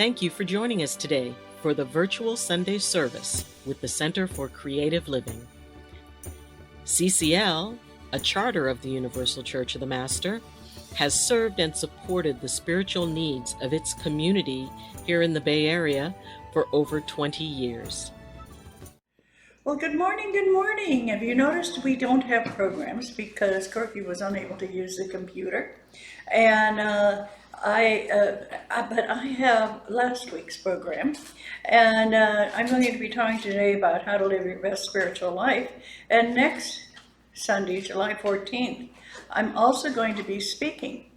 Thank you for joining us today for the virtual Sunday service with the Center for Creative Living. CCL, a charter of the Universal Church of the Master, has served and supported the spiritual needs of its community here in the Bay Area for over 20 years. Well, good morning, good morning. Have you noticed we don't have programs because Corky was unable to use the computer? And but I have last week's program, and I'm going to be talking today about how to live your best spiritual life. And next Sunday, July 14th, I'm also going to be speaking.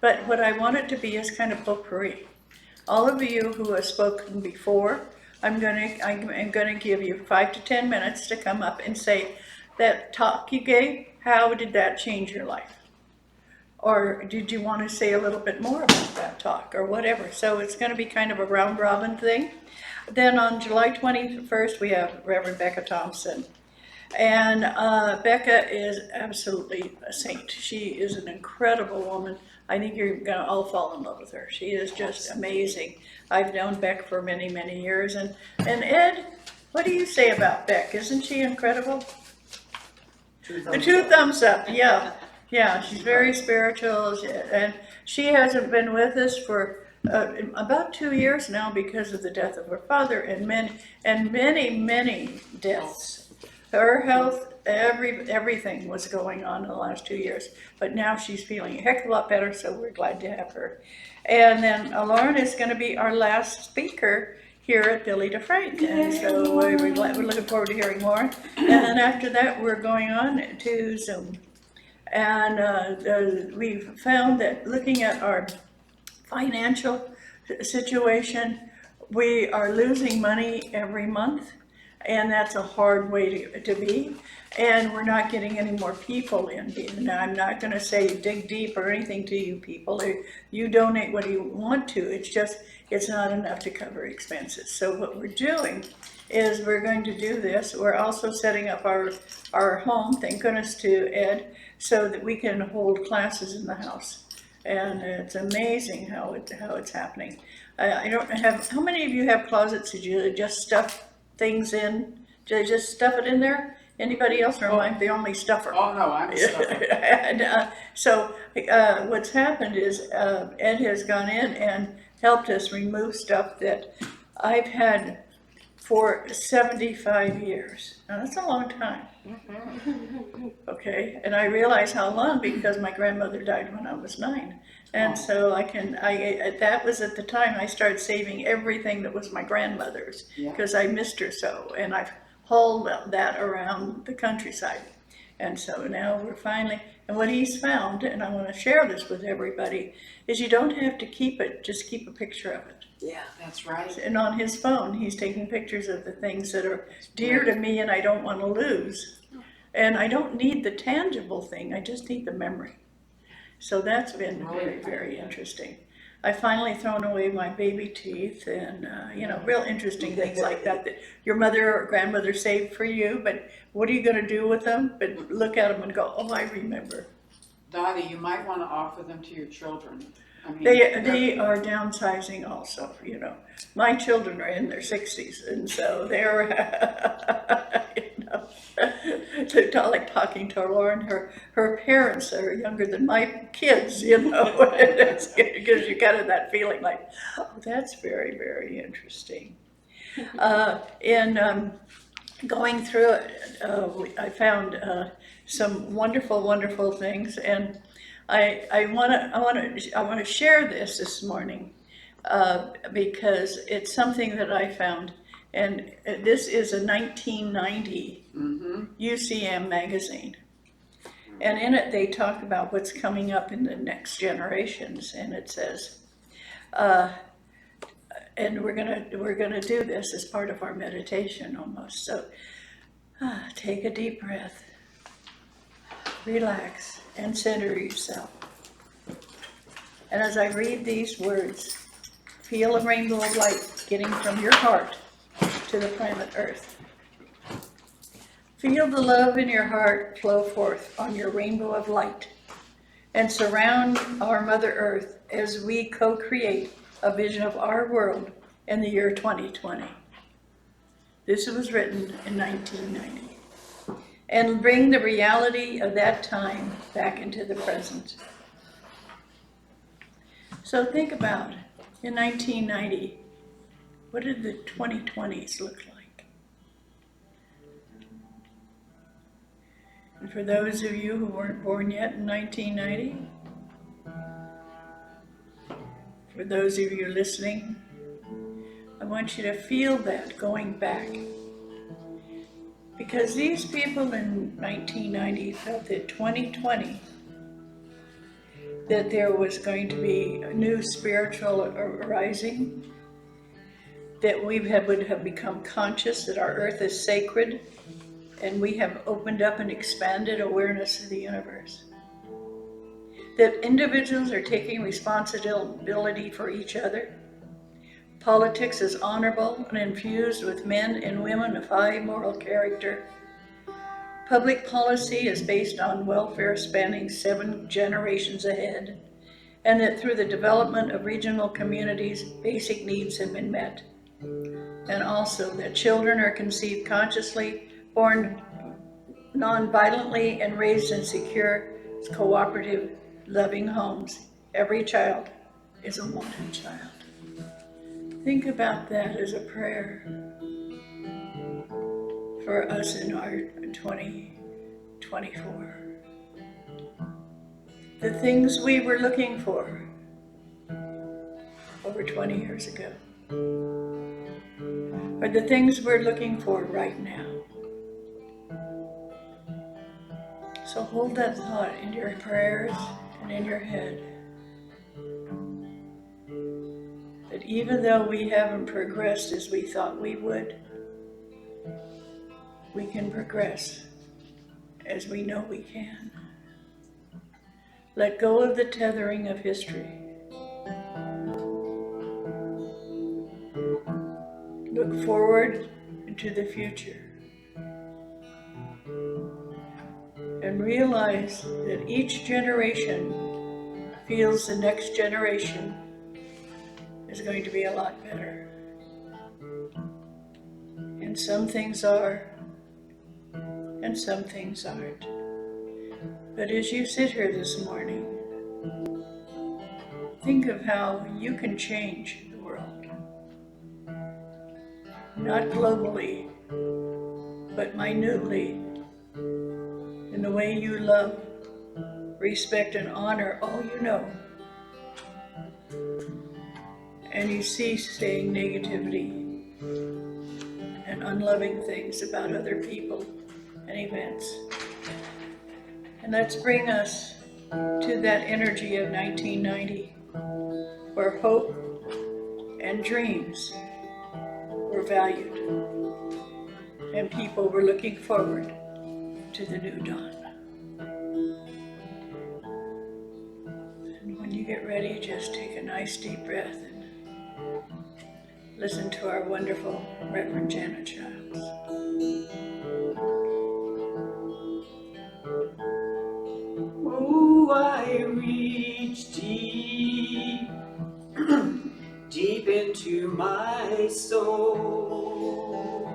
But what I want it to be is kind of potpourri. All of you who have spoken before, I'm gonna give you 5 to 10 minutes to come up and say that talk you gave, how did that change your life? Or did you want to say a little bit more about that talk or whatever? So it's going to be kind of a round robin thing. Then on July 21st, we have Reverend Becca Thompson. And Becca is absolutely a saint. She is an incredible woman. I think you're gonna all fall in love with her. She is just amazing. I've known Beck for many, many years. And Ed, what do you say about Beck? Isn't she incredible? The two thumbs up, yeah. Yeah, she's very spiritual, and she hasn't been with us for about 2 years now because of the death of her father and many deaths. Her health, everything was going on in the last 2 years, but now she's feeling a heck of a lot better, so we're glad to have her. And then Lauren is going to be our last speaker here at Billy DeFrank, and so we're looking forward to hearing more. And then after that, we're going on to Zoom. And we've found that looking at our financial situation, we are losing money every month. And that's a hard way to be. And we're not getting any more people in. Now, I'm not going to say dig deep or anything to you people. You donate what you want to. It's just, it's not enough to cover expenses. So what we're doing is we're going to do this. We're also setting up our home, thank goodness to Ed, so that we can hold classes in the house. And it's amazing how it's happening. I don't have, how many of you have closets that you just stuff things in? Do they just stuff it in there? Anybody else, or am I the only stuffer? Oh no, I'm a stuffer. And so what's happened is Ed has gone in and helped us remove stuff that I've had for 75 years. Now that's a long time. Okay, and I realize how long because my grandmother died when I was 9. And so that was at the time I started saving everything that was my grandmother's because I missed her so, and I've hauled that around the countryside. And so now we're finally, and what he's found, and I want to share this with everybody, is you don't have to keep it, just keep a picture of it. Yeah, that's right. And on his phone, he's taking pictures of the things that are dear to me and I don't want to lose. And I don't need the tangible thing, I just need the memory. So that's been very, very interesting. I finally thrown away my baby teeth and, real interesting things like that your mother or grandmother saved for you, but what are you going to do with them? But look at them and go, oh, I remember. Dottie, you might want to offer them to your children. I mean, they are downsizing also, My children are in their 60s, and so they're, like talking to Lauren, her parents are younger than my kids, because you got that feeling like, oh, that's very, very interesting. Going through it, I found some wonderful, wonderful things, and I want to share this morning because it's something that I found, and this is a 1990 UCM magazine, and in it they talk about what's coming up in the next generations, and it says, and we're gonna do this as part of our meditation almost. So take a deep breath, relax, and center yourself. And as I read these words, feel a rainbow of light getting from your heart to the planet Earth. Feel the love in your heart flow forth on your rainbow of light and surround our Mother Earth as we co-create a vision of our world in the year 2020. This was written in 1990. And bring the reality of that time back into the present. So think about, in 1990, what did the 2020s look like? And for those of you who weren't born yet in 1990, for those of you listening, I want you to feel that going back. Because these people in 1990 felt that 2020, that there was going to be a new spiritual arising, that we would have become conscious that our earth is sacred, and we have opened up and expanded awareness of the universe. That individuals are taking responsibility for each other. Politics is honorable and infused with men and women of high moral character. Public policy is based on welfare spanning 7 generations ahead, and that through the development of regional communities, basic needs have been met. And also that children are conceived consciously, born non-violently, and raised in secure, cooperative, loving homes. Every child is a wanted child. Think about that as a prayer for us in our 2024. The things we were looking for over 20 years ago are the things we're looking for right now. So hold that thought in your prayers and in your head. That even though we haven't progressed as we thought we would, we can progress as we know we can. Let go of the tethering of history. Look forward into the future. And realize that each generation feels the next generation is going to be a lot better. And some things are, and some things aren't. But as you sit here this morning, think of how you can change the world. Not globally, but minutely, in the way you love, respect, and honor all you know. And you cease saying negativity and unloving things about other people and events. And let's bring us to that energy of 1990, where hope and dreams were valued, and people were looking forward to the new dawn. And when you get ready, just take a nice deep breath and listen to our wonderful Reverend Janet Childs. Oh, I reach deep, deep into my soul.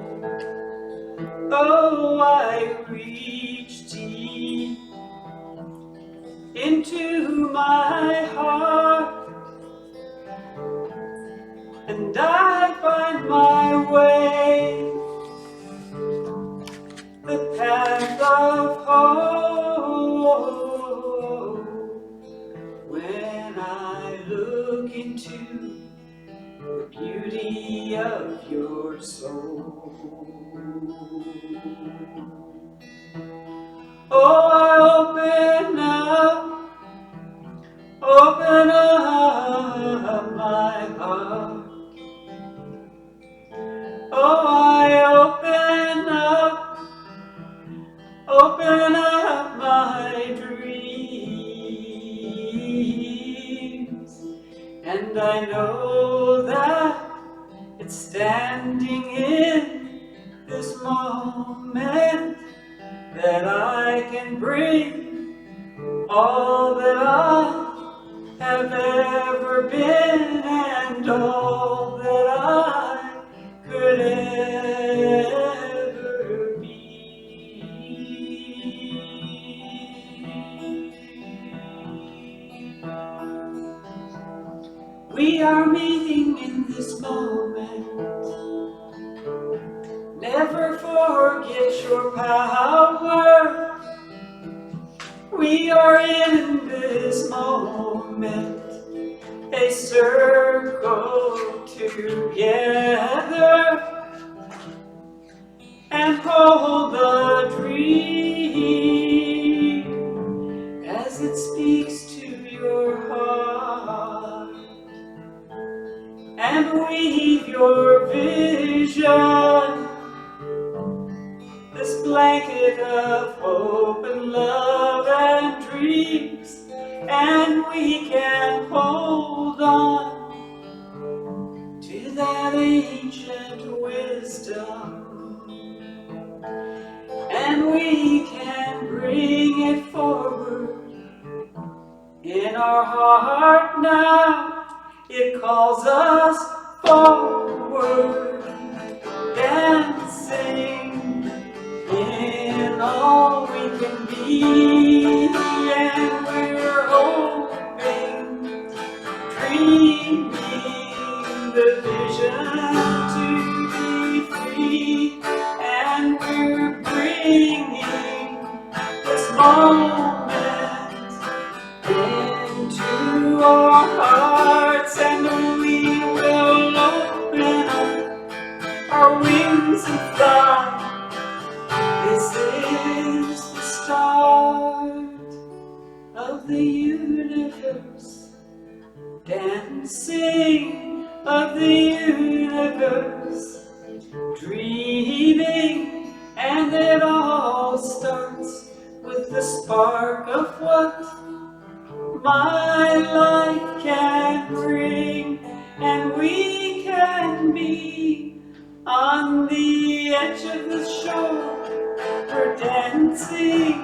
Oh, I reach deep into my heart, and I find my way, the path of hope, when I look into the beauty of your soul. Oh, I open up my heart. Oh, I open up my dreams, and I know that it's standing in this moment that I can bring all that I have ever been and Never forget your power. We are in this moment, a circle together, and hold the dream as it speaks to your heart, and weave your vision, this blanket of hope and love and dreams, and we can hold on to that ancient wisdom, and we can bring it forward in our heart now. It calls us forward, dancing in all we can be, and we're hoping, dreaming the vision to be free, and we're bringing this moment into our hearts, and we will open up our wings and fly. This is the start of the universe, dancing of the universe, dreaming, and it all starts with the spark of what my life can bring, and we can be on the edge of the shore. We're dancing,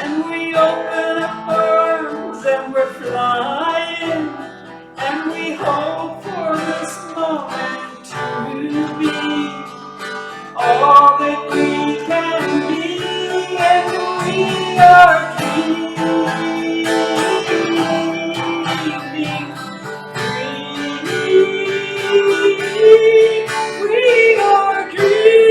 and we open up our arms, and we're flying, and we hope for this moment to be all that we can be, and we are dreaming, we are dreaming,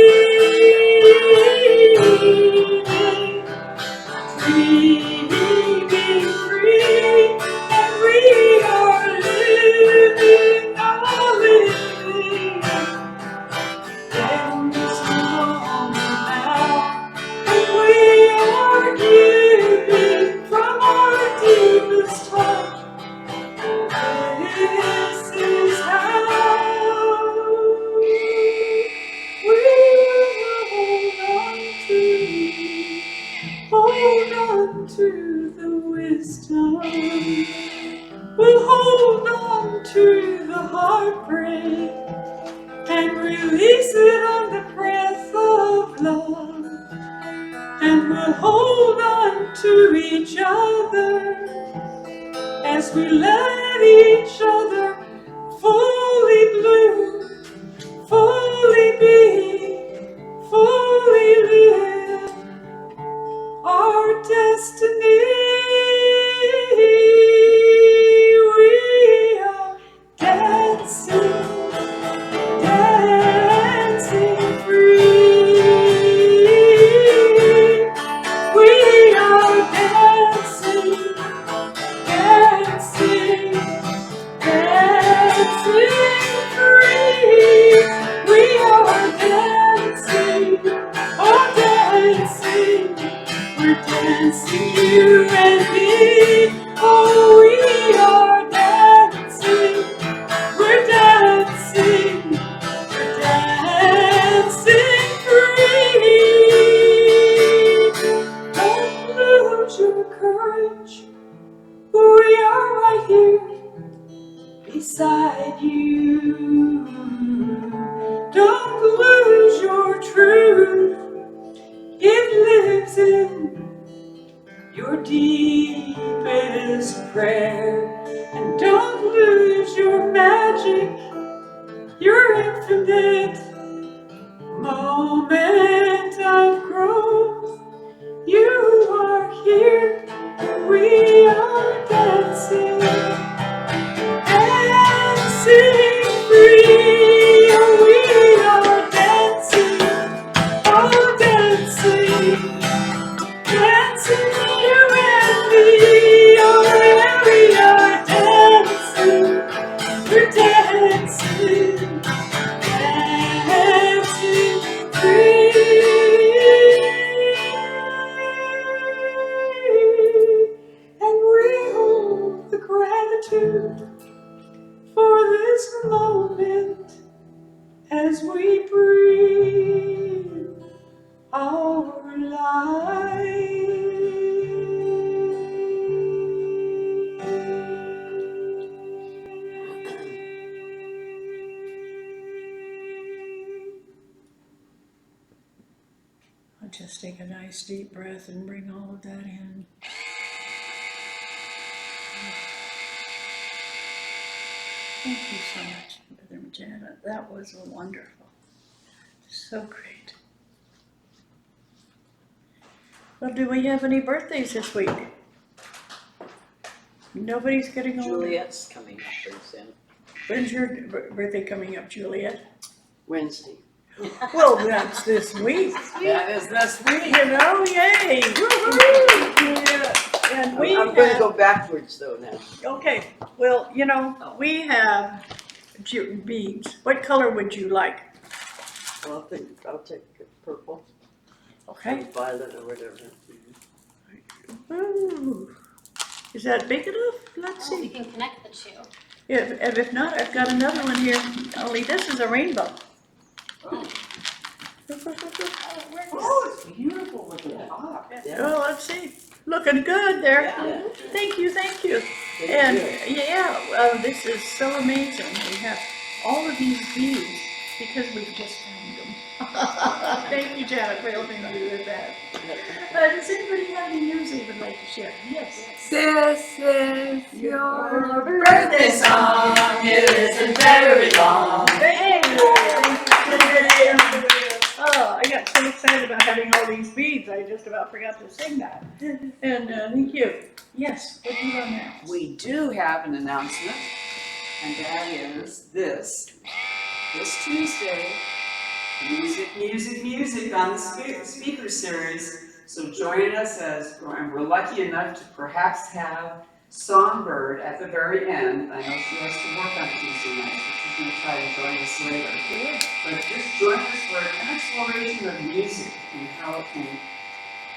dreaming free, and we are living, living in this moment now, and we are giving from our deepest heart. This is how we hold on to the wisdom. We'll hold on to the heartbreak and release it on the breath of love. And we'll hold on to each other as we let each other fully bloom, fully be, fully live our destiny. We are dancing, dancing free. We are dancing, dancing, dancing free. We are dancing, oh dancing. We're dancing, you and me. Oh, we are dancing. We're dancing. We're dancing free. Don't lose your courage. We are right here beside you. Don't lose your truth. It lives in your deepest prayer. And don't lose your magic, your infinite moment of growth. You are here, we are dancing, dancing free. We are dancing, Just take a nice deep breath and bring all of that in. Thank you so much, Mother Janet. That was wonderful. So great. Well, do we have any birthdays this week? Nobody's getting older. Juliet's coming up pretty soon. When's your birthday coming up, Juliet? Wednesday. Well, that's this week. That is this week. You know, yay! Woo-hoo! Yeah. And we I'm going to have, go backwards though now. okay, well, you know, we have beads. What color would you like? Well, I'll take purple. Okay. Or violet or whatever. Ooh. Is that big enough? Let's Oh, we see. can connect the two. And if not, I've got another one here. Only this is a rainbow. Oh. Oh, it's beautiful with the top. Oh, let's see. Looking good there. Yeah. Thank you, thank you. Very And good. yeah, this is so amazing. We have all of these beads because we've just found them. Thank you, Janet, for helping me with that. Does anybody have any news they would like to share? Yes. This is your birthday song. It isn't very long. Thank you. Oh, I got so excited about having all these beads, I just about forgot to sing that. And thank you. Yes, what do you want now? We do have an announcement, and that is this Tuesday, music on the speaker series. So join us and we're lucky enough to perhaps have Songbird at the very end. I know she has to work on Tuesday night, so she's going to try to join us later. But just join us for an exploration of music and how it can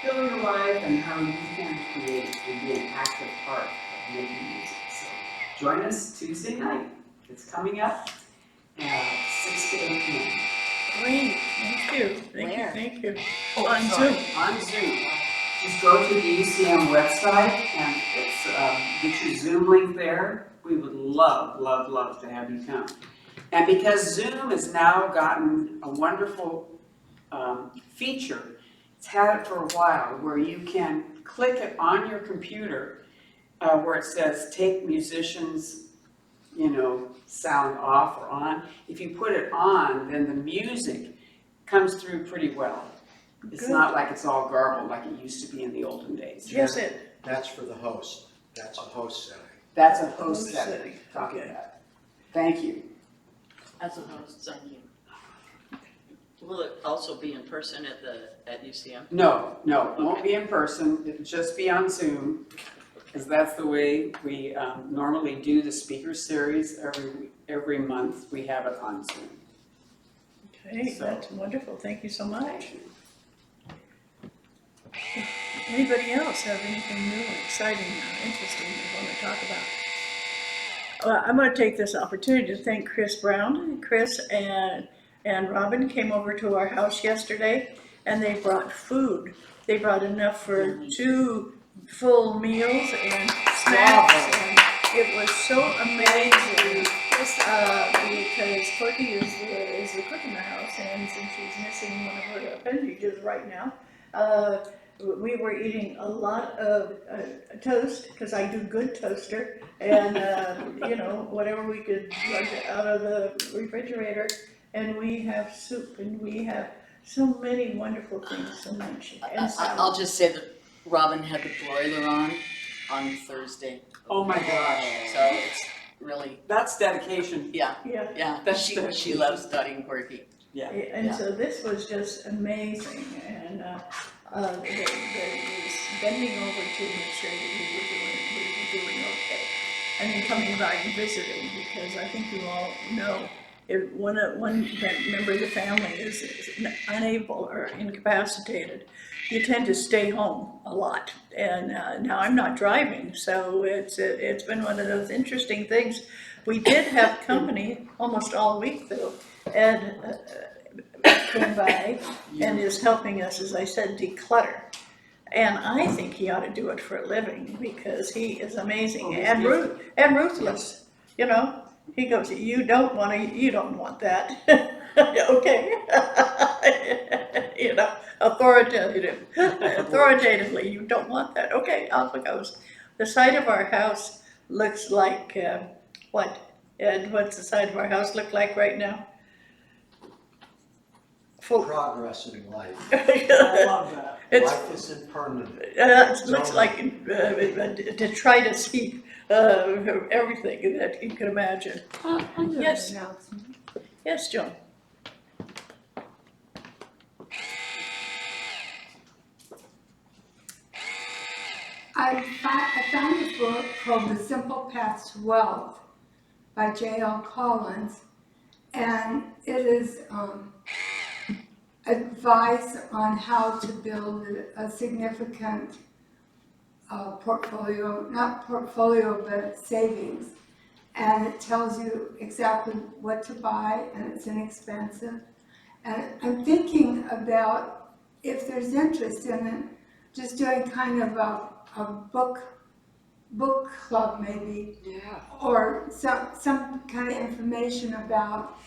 fill your life and how you can create and be an active part of making music. So join us Tuesday night. It's coming up at 6 to 8 p.m. Great, thank you, Where? thank you. Oh, On sorry, Zoom. On Zoom. Just go to the UCM website and it's, get your Zoom link there. We would love, love, love to have you come. And because Zoom has now gotten a wonderful feature, it's had it for a while, where you can click it on your computer where it says take musicians, sound off or on. If you put it on, then the music comes through pretty well. It's Good. not like it's all garbled like it used to be in the olden days. Yes, it. That's for the host. That's a host setting. That's a host Host setting. setting, Talking okay. about. Thank you. As a host, thank you. Will it also be in person at UCM? No, it won't be in person. It'll just be on Zoom, because that's the way we normally do the speaker series every month. We have it on Zoom. Okay, So- that's wonderful, thank you so much. Anybody else have anything new, exciting, or interesting they want to talk about? I'm going to take this opportunity to thank Chris Brown. Chris and Robin came over to our house yesterday, and they brought food. They brought enough for 2 full meals and snacks, and it was so amazing. Because Corky is the cook in the house, and since she's missing one of her appendages right now, we were eating a lot of toast, because I do good toaster, and whatever we could drug out of the refrigerator, and we have soup, and we have so many wonderful things to mention. And I'll just say that Robin had the broiler on Thursday. Oh my gosh. So it's really, That's dedication. yeah. That's she loves studying Quirky. Yeah. And so this was just amazing, and the bending over to make sure that we were doing okay, and then coming by and visiting, because I think you all know, if one member of the family is unable or incapacitated, you tend to stay home a lot. And now I'm not driving, so it's been one of those interesting things. We did have company almost all week though. Ed came by and is helping us, as I said, declutter. And I think he ought to do it for a living, because he is amazing and ruthless. He goes, you don't want that. Okay. authoritatively, you don't want that. Okay, off it goes. The side of our house looks like, what? Ed, what's the side of our house look like right now? Full. Progress in life. I love that. It's, Life isn't permanent. it looks like detritus heap, everything that you can imagine. Yes. Yes, Joan. I found a book called The Simple Path to Wealth by J.L. Collins, and it is advice on how to build a significant portfolio, not portfolio, but savings. And it tells you exactly what to buy, and it's inexpensive. And I'm thinking about, if there's interest in it, just doing kind of a book club maybe, Yeah. or some kind of information about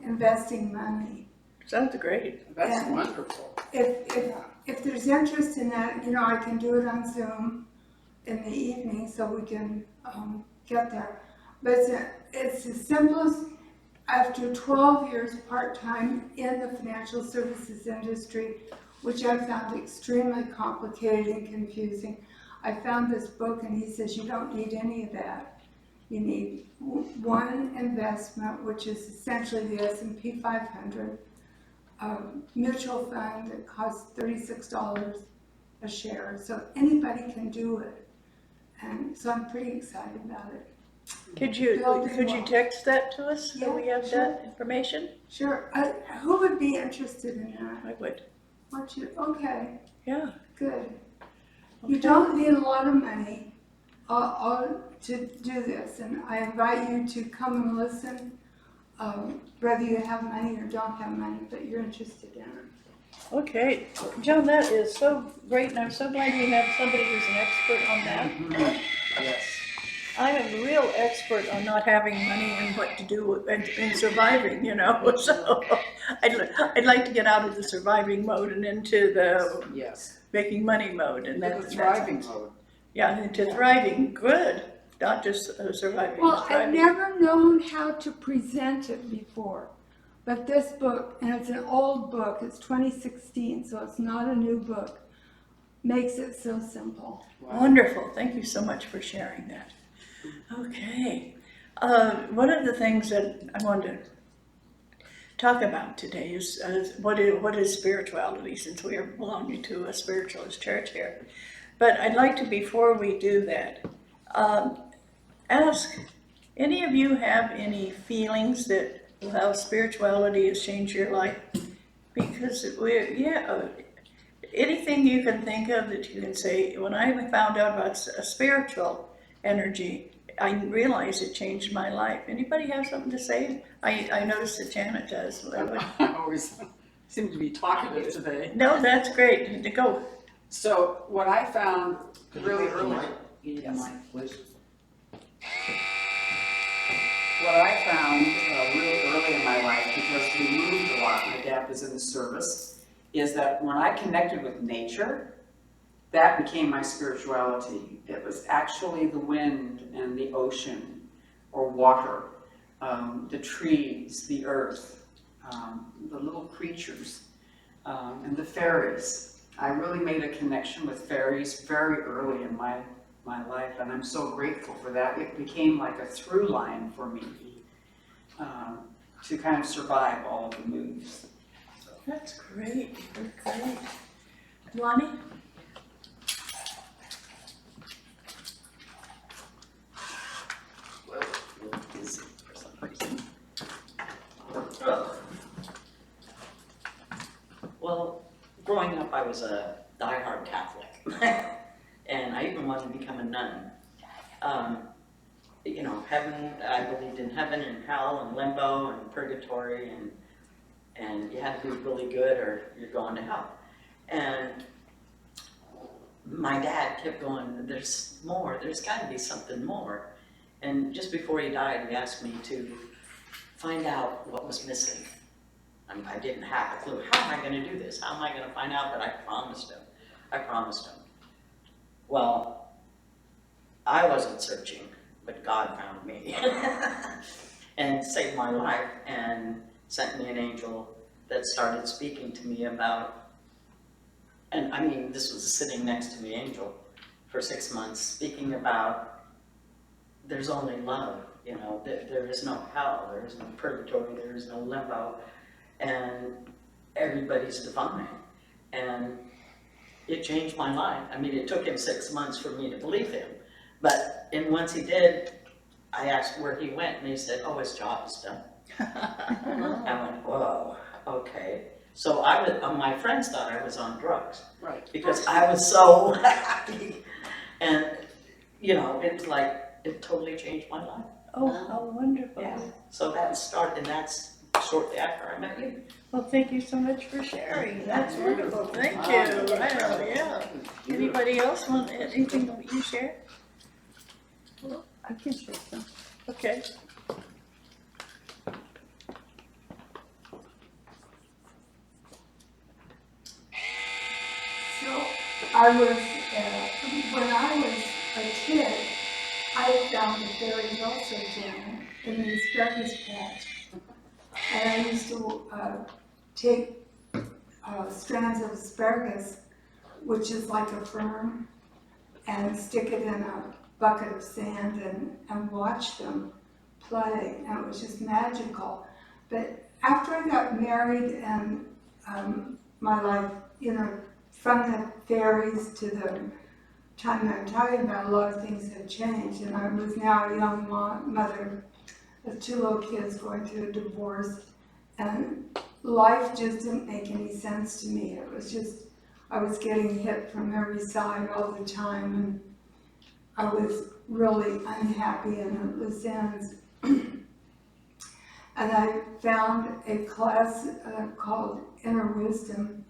investing money. Sounds great. That's And wonderful. If there's interest in that, I can do it on Zoom in the evening so we can get there. But it's the simplest. After 12 years part-time in the financial services industry, which I found extremely complicated and confusing, I found this book, and he says you don't need any of that. You need one investment, which is essentially the S&P 500, mutual fund that costs $36 a share. So anybody can do it. And so I'm pretty excited about it. Could you text that to us so we have sure. that information? Sure. Who would be interested in that? I would. Okay, Yeah. good. You don't need a lot of money to do this, and I invite you to come and listen, whether you have money or don't have money, but you're interested in it. Okay, Joan, that is so great, and I'm so glad you have somebody who's an expert on that. Yes. I am a real expert on not having money and what to do and surviving, so I'd like to get out of the surviving mode and into the Yes. making money mode, and The that's thriving mode. Yeah, into thriving, good, not just surviving, Well, I've thriving. never known how to present it before, but this book, and it's an old book, it's 2016, so it's not a new book, makes it so simple. Wow. Wonderful, thank you so much for sharing that. Okay, one of the things that I wanted to talk about today is what is spirituality, since we are belonging to a spiritualist church here. But I'd like to, before we do that, ask, any of you have any feelings that how spirituality has changed your life? Because anything you can think of that you can say, when I found out about a spiritual energy, I realized it changed my life. Anybody have something to say? I noticed that Janet does. I always seem to be talkative today. No, that's great. Go. So what I found really early, You need a Yes. mic. Please. what I found really early in my life, because we moved a lot, my dad was in the service, is that when I connected with nature, that became my spirituality. It was actually the wind and the ocean or water, the trees, the earth, the little creatures, and the fairies. I really made a connection with fairies very early in my life, and I'm so grateful for that. It became like a through line for me to kind of survive all of the moves. That's great. That's great. Lonnie? Well, it is for some reason. Well, growing up, I was a diehard Catholic, and I even wanted to become a nun. Heaven, I believed in heaven and hell and limbo and purgatory, and you had to be really good or you're going to hell. And my dad kept going, there's more, there's got to be something more. And just before he died, he asked me to find out what was missing. I didn't have a clue. How am I gonna do this? How am I gonna find out? But I promised him. Well, I wasn't searching, but God found me and saved my life and sent me an angel that started speaking to me about, and I mean, this was sitting next to me, angel, for 6 months, speaking about there's only love, you know, there is no hell, there is no purgatory, there is no limbo, and everybody's divine. And it changed my life. I mean, it took him 6 months for me to believe him, and once he did, I asked where he went, and he said, oh, his job is done. I went, whoa, okay. So my friends thought I was on drugs. Right. Because I was so happy. And, you know, it's like, it totally changed my life. Oh, how wonderful. Yeah. So that started, and that's shortly after I met you. Well, thank you so much for sharing. That's wonderful. Thank you. Wow, yeah. Anybody else want anything that you share? I can share some. Okay. So when I was a kid, I found the fairies also jamming in the asparagus patch. And I used to take strands of asparagus, which is like a fern, and stick it in a bucket of sand and watch them play. And it was just magical. But after I got married and my life, you know, from the fairies to the time that I'm talking about, a lot of things had changed. And I was now a young mother of 2 little kids going through a divorce. And life just didn't make any sense to me. It was just, I was getting hit from every side all the time. And I was really unhappy and at loose ends. And I found a class called Inner Wisdom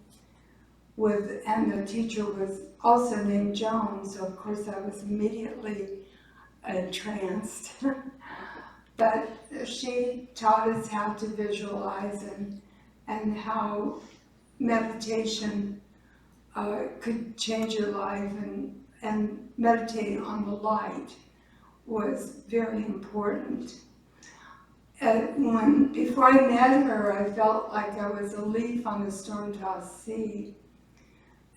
and the teacher was also named Joan, so of course I was immediately entranced. But she taught us how to visualize and how meditation could change your life, and meditating on the light was very important. Before I met her, I felt like I was a leaf on a storm-tossed sea.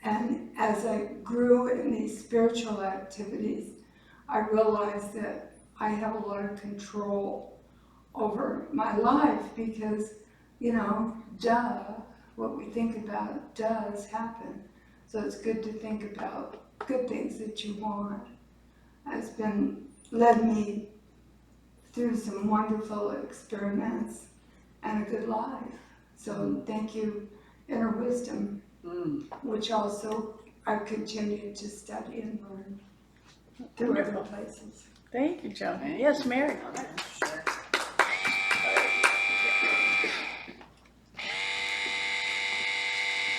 And as I grew in these spiritual activities, I realized that I have a lot of control over my life because, you know, what we think about does happen. So it's good to think about good things that you want. Has led me through some wonderful experiments and a good life. So thank you, Inner Wisdom, which also I continue to study and learn through other places. Thank you, Joan. Yes, Mary. Sure.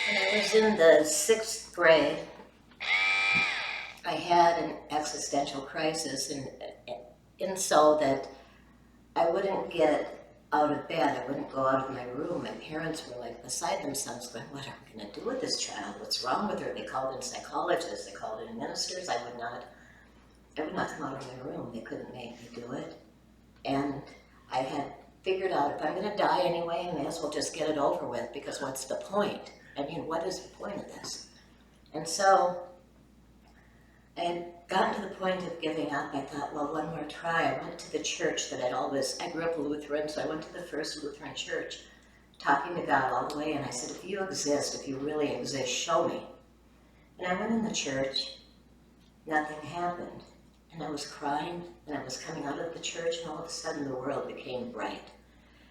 When I was in the 6th grade, I had an existential crisis, and so that I wouldn't get out of bed, I wouldn't go out of my room. My parents were like beside themselves going, what are we going to do with this child? What's wrong with her? They called in psychologists, they called in ministers. I would not come out of my room. They couldn't make me do it. And I had figured out if I'm going to die anyway, I may as well just get it over with, because what's the point? I mean, what is the point of this? And so I had gotten to the point of giving up. I thought, well, one more try. I went to the church that I grew up Lutheran, so I went to the First Lutheran Church, talking to God all the way, and I said, if you exist, if you really exist, show me. And I went in the church, nothing happened. And I was crying, and I was coming out of the church, and all of a sudden the world became bright.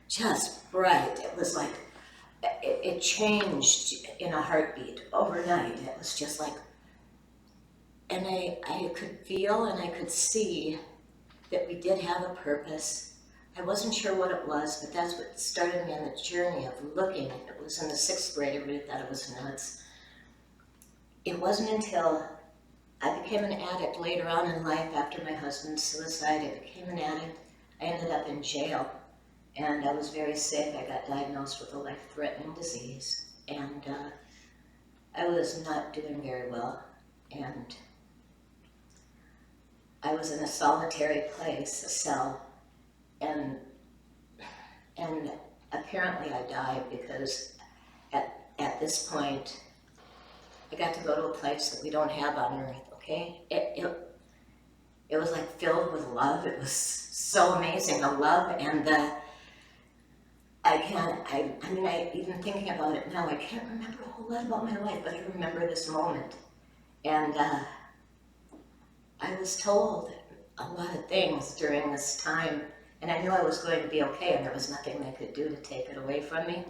Just bright. It was like, it changed in a heartbeat overnight. It was just like, and I could feel and I could see that we did have a purpose. I wasn't sure what it was, but that's what started me on the journey of looking. It was in the 6th grade, everybody thought it was nuts. It wasn't until I became an addict later on in life after my husband's suicide. I became an addict. I ended up in jail. and I was very sick. I got diagnosed with a life-threatening disease, and I was not doing very well, and I was in a solitary place, a cell, and apparently I died because at this point I got to go to a place that we don't have on earth, okay? It was like filled with love. It was so amazing, the love and the, even thinking about it now, I can't remember a whole lot about my life, but I remember this moment. And I was told a lot of things during this time, and I knew I was going to be okay, and there was nothing they could do to take it away from me.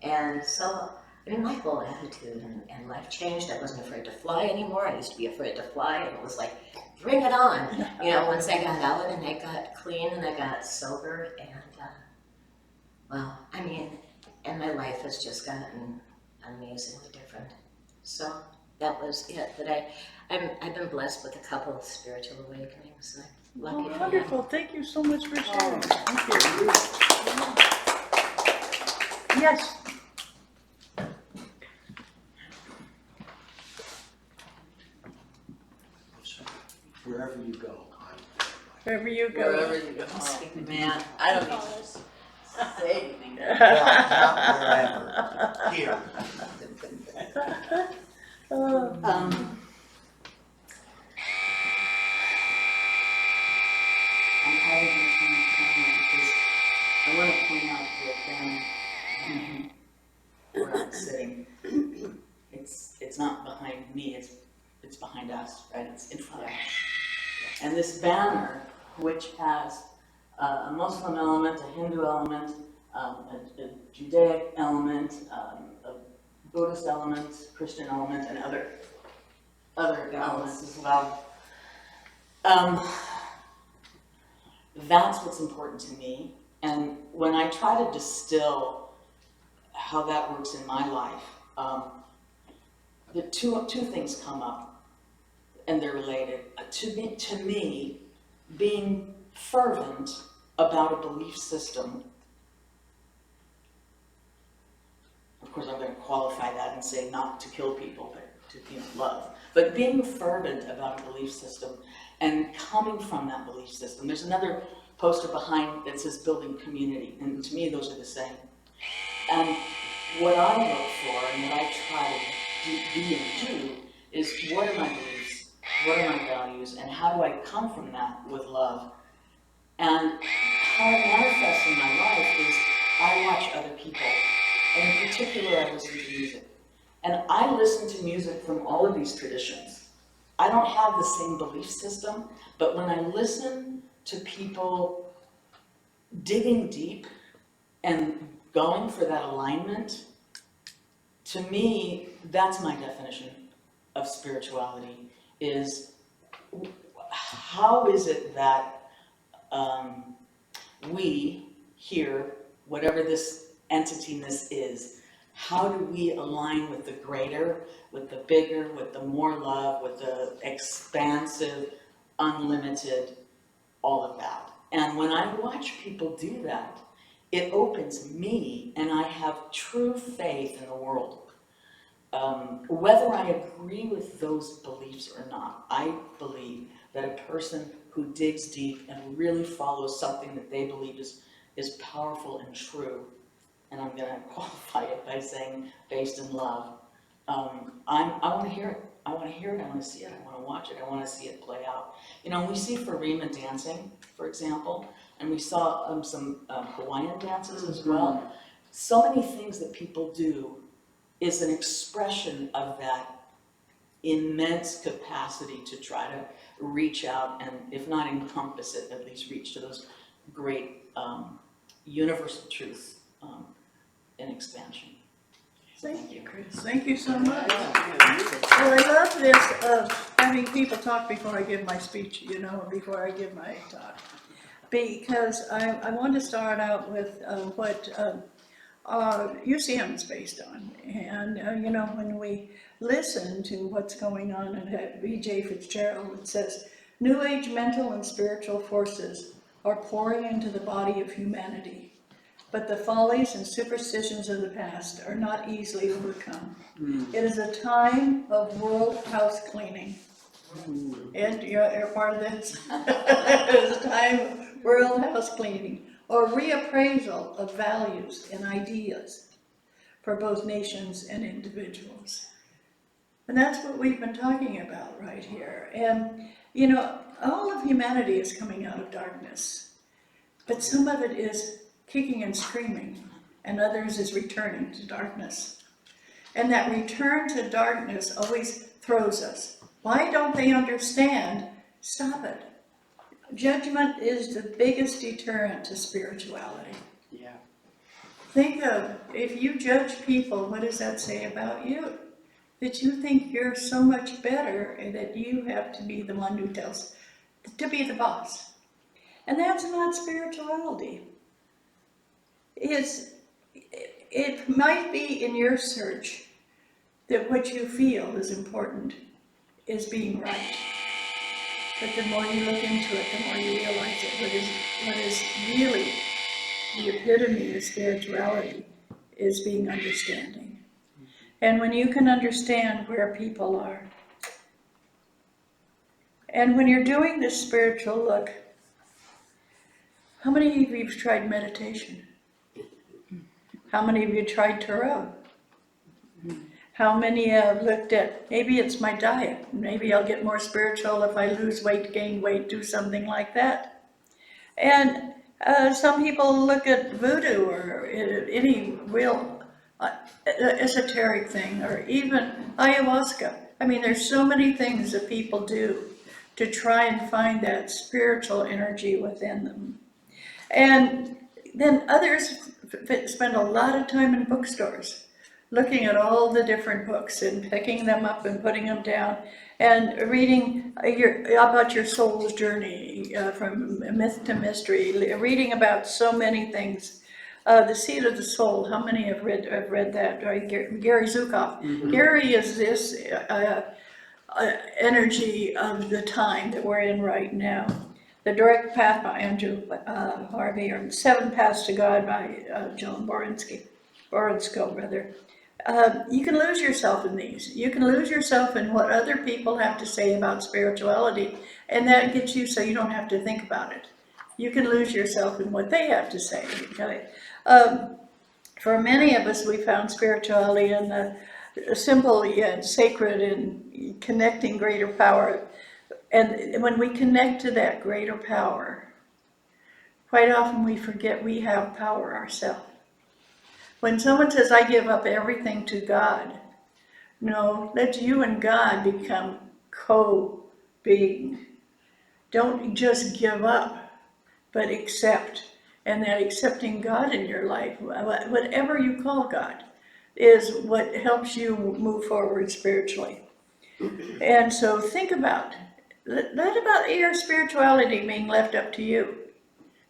And so, my whole attitude and life changed. I wasn't afraid to fly anymore. I used to be afraid to fly, and it was like, bring it on. Once I got out and I got clean and I got sober, and and my life has just gotten amazingly different. So that was it. That I've been blessed with a couple of spiritual awakenings. And I'm lucky for that. Wonderful. Thank you so much for sharing. Thank you. Yes. Wherever you go. Wherever you go. Wherever you go. Oh, man, I don't need to say anything. Well, not wherever. Here. I'm having a time because I want to point out that where I'm sitting, it's not behind me, it's behind us, right? It's in front of us. And this banner, which has a Muslim element, a Hindu element, a Judaic element, a Buddhist element, Christian element, and other elements as well. That's what's important to me. And when I try to distill how that works in my life, the two things come up, and they're related. To me, being fervent about a belief system, of course I'm going to qualify that and say not to kill people, but to love. But being fervent about a belief system and coming from that belief system. There's another poster behind that says building community, and to me those are the same. And what I look for and what I try to be and do is, what are my beliefs, what are my values, and how do I come from that with love? And how it manifests in my life is I watch other people, and in particular I listen to music. And I listen to music from all of these traditions. I don't have the same belief system, but when I listen to people digging deep and going for that alignment, to me, that's my definition of spirituality, is how is it that we here, whatever this entityness is, how do we align with the greater, with the bigger, with the more love, with the expansive, unlimited, all of that. And when I watch people do that, it opens me, and I have true faith in the world. Whether I agree with those beliefs or not, I believe that a person who digs deep and really follows something that they believe is powerful and true, and I'm going to qualify it by saying based in love, I want to hear it. I want to hear it. I want to see it. I want to watch it. I want to see it play out. We see Farima dancing, for example, and we saw some Hawaiian dances as well. So many things that people do is an expression of that immense capacity to try to reach out and, if not encompass it, at least reach to those great universal truths in expansion. Thank you, Chris. Thank you so much. Well, I love this of having people talk before I give my speech, before I give my talk. Because I want to start out with what UCM is based on. And, when we listen to what's going on at B.J. Fitzgerald, it says, New Age mental and spiritual forces are pouring into the body of humanity. but the follies and superstitions of the past are not easily overcome. It is a time of world house cleaning. And you're part of this. It is a time of world house cleaning, or reappraisal of values and ideas for both nations and individuals. And that's what we've been talking about right here. And, you know, all of humanity is coming out of darkness, but some of it is kicking and screaming, and others is returning to darkness. And that return to darkness always throws us. Why don't they understand? Stop it. Judgment is the biggest deterrent to spirituality. Yeah. Think of, if you judge people, what does that say about you? That you think you're so much better and that you have to be the one who tells, to be the boss. And that's not spirituality. It might be in your search that what you feel is important is being right. But the more you look into it, the more you realize that what is really the epitome of spirituality is being understanding. And when you can understand where people are, and when you're doing this spiritual look, how many of you have tried meditation? How many of you tried Tarot? How many have looked at, maybe it's my diet, maybe I'll get more spiritual if I lose weight, gain weight, do something like that. And some people look at voodoo or any real esoteric thing, or even ayahuasca. I mean, there's so many things that people do to try and find that spiritual energy within them. And then others spend a lot of time in bookstores, looking at all the different books and picking them up and putting them down and reading about your soul's journey from myth to mystery, reading about so many things. The Seed of the Soul, how many have read that? Right? Gary Zukav. Mm-hmm. Gary is this energy of the time that we're in right now. The Direct Path by Andrew Harvey, or Seven Paths to God by John Borinsko. You can lose yourself in these. You can lose yourself in what other people have to say about spirituality, and that gets you so you don't have to think about it. You can lose yourself in what they have to say. Okay? For many of us, we found spirituality in the simple yet sacred and connecting greater power. And when we connect to that greater power, quite often we forget we have power ourselves. When someone says, I give up everything to God, no, let you and God become co-being. Don't just give up, but accept. And that accepting God in your life, whatever you call God, is what helps you move forward spiritually. And so think about, let about your spirituality being left up to you.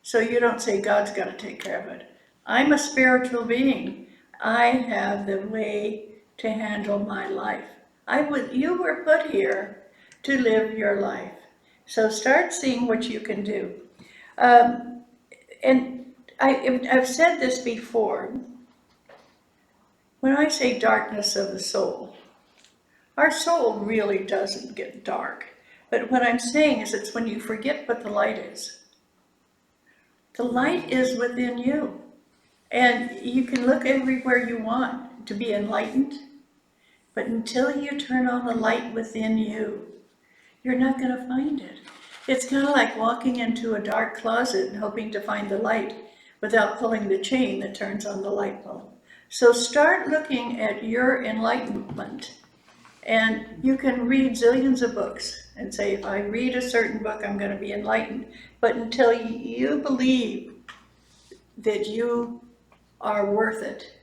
So you don't say, God's got to take care of it. I'm a spiritual being. I have the way to handle my life. You were put here to live your life. So start seeing what you can do. And I've said this before. When I say darkness of the soul, our soul really doesn't get dark. But what I'm saying is it's when you forget what the light is. The light is within you. And you can look everywhere you want to be enlightened, but until you turn on the light within you, you're not going to find it. It's kind of like walking into a dark closet and hoping to find the light without pulling the chain that turns on the light bulb. So start looking at your enlightenment, and you can read zillions of books and say, if I read a certain book, I'm going to be enlightened. But until you believe that you are worth it,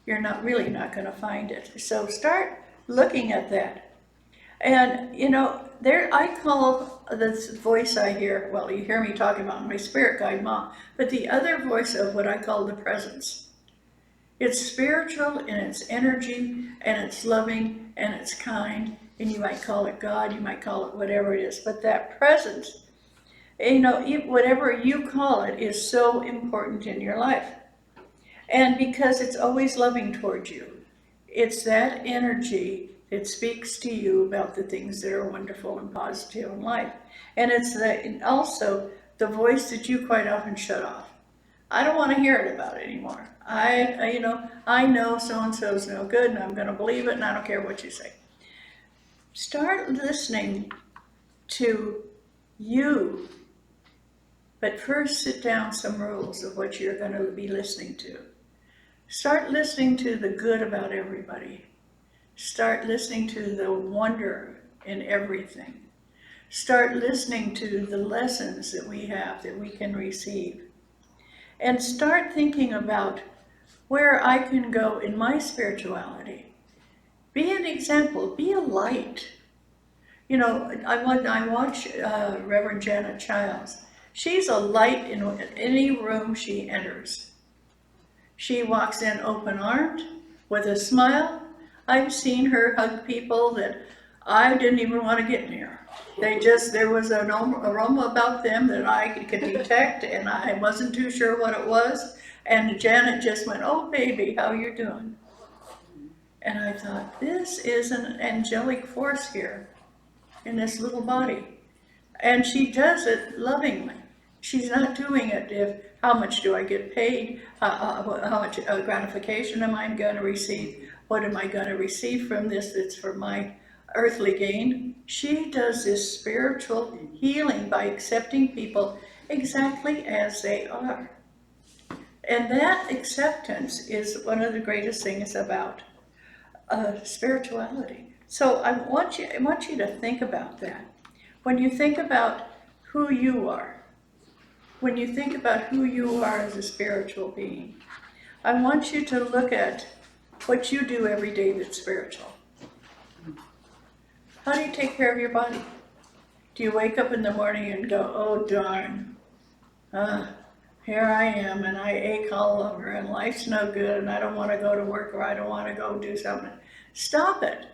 you're not going to find it. So start looking at that. And I call this voice I hear, well, you hear me talking about my spirit guide, Mom, but the other voice of what I call the presence. It's spiritual in its energy, and it's loving, and it's kind, and you might call it God, you might call it whatever it is, but that presence You know, whatever you call it is so important in your life. And because it's always loving towards you. It's that energy that speaks to you about the things that are wonderful and positive in life. And it's also the voice that you quite often shut off. I don't want to hear it about it anymore. I know so-and-so's no good and I'm going to believe it and I don't care what you say. Start listening to you, but first sit down some rules of what you're going to be listening to. Start listening to the good about everybody. Start listening to the wonder in everything. Start listening to the lessons that we have that we can receive. And start thinking about where I can go in my spirituality. Be an example, be a light. You know, I watch Reverend Janet Childs. She's a light in any room she enters. She walks in open-armed, with a smile. I've seen her hug people that I didn't even want to get near. There was an aroma about them that I could detect, and I wasn't too sure what it was. And Janet just went, "Oh, baby, how you doing?" And I thought, this is an angelic force here in this little body. And she does it lovingly. She's not doing it if, how much do I get paid? How much gratification am I going to receive? What am I going to receive from this that's for my earthly gain? She does this spiritual healing by accepting people exactly as they are. And that acceptance is one of the greatest things about spirituality. So I want you to think about that. When you think about who you are, when you think about who you are as a spiritual being, I want you to look at what you do every day that's spiritual. How do you take care of your body? Do you wake up in the morning and go, "Oh darn, here I am and I ache all over and life's no good and I don't want to go to work or I don't want to go do something"? Stop it.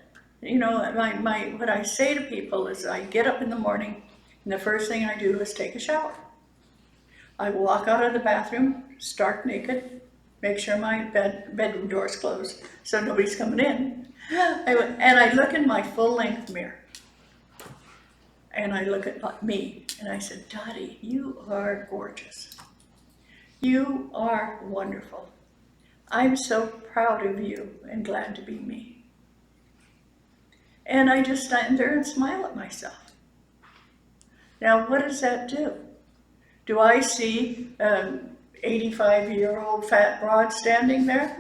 You know, what I say to people is I get up in the morning and the first thing I do is take a shower. I walk out of the bathroom, stark naked, make sure my bedroom door's closed so nobody's coming in. And I look in my full-length mirror. And I look at me and I said, "Dottie, you are gorgeous. You are wonderful. I'm so proud of you and glad to be me." And I just stand there and smile at myself. Now, what does that do? Do I see 85-year-old fat broad standing there?